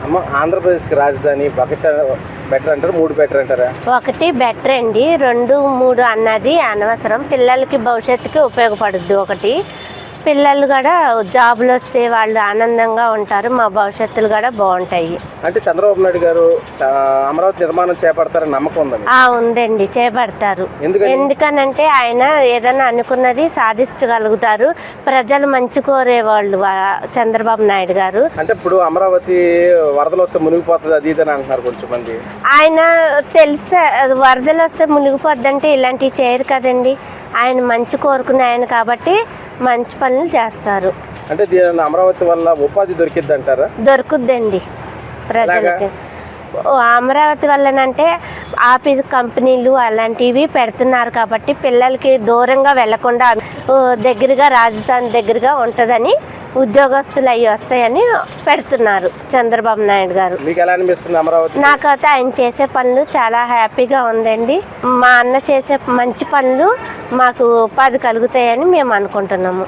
అమ్మ ఆంధ్రప్రదేశ్కి రాజధాని బెటర్ అంటారు, 3 బెటర్ అంటారా? 1 బెటర్ అండి, 2, 3 అన్నది అనవసరం. పిల్లలకి భవిష్యత్తుకి ఉపయోగపడుద్ది. 1 పిల్లలు కూడా జాబులు వస్తే వాళ్ళు ఆనందంగా ఉంటారు, మా భవిష్యత్తులు కూడా బాగుంటాయి. అంటే చంద్రబాబు నాయుడు గారు అమరావతి నిర్మాణం చేపడతారని నమ్మకం ఉందండి? ఉందండి, చేపడతారు. ఎందుకనంటే ఆయన ఏదైనా అనుకున్నది సాధించగలుగుతారు. ప్రజలు మంచి కోరేవాళ్ళు చంద్రబాబు నాయుడు గారు. అంటే ఇప్పుడు అమరావతి వరదలు వస్తే మునిగిపోతుంది అది ఇదని అంటున్నారు కొంచెం మంది. ఆయన తెలిస్తే వరదలు వస్తే మునిగిపోద్ది అంటే ఇలాంటివి చేయరు కదండి. ఆయన మంచి కోరుకునే ఆయన కాబట్టి మంచి పనులు చేస్తారు. అంటే అమరావతి వల్ల ఉపాధి దొరికిద్ది అంటారా? దొరుకుద్దండి ప్రజలకి. అమరావతి వల్లనంటే ఆఫీస్ కంపెనీలు అలాంటివి పెడుతున్నారు కాబట్టి పిల్లలకి దూరంగా వెళ్లకుండా దగ్గరగా రాజధాని దగ్గరగా ఉంటుందని ఉద్యోగస్తులు అవి వస్తాయని పెడుతున్నారు చంద్రబాబు నాయుడు గారు. మీకు ఎలా అనిపిస్తుంది అమరావతి? నాకైతే ఆయన చేసే పనులు చాలా హ్యాపీగా ఉందండి. మా అన్న చేసే మంచి పనులు మాకు ఉపాధి కలుగుతాయని మేము అనుకుంటున్నాము.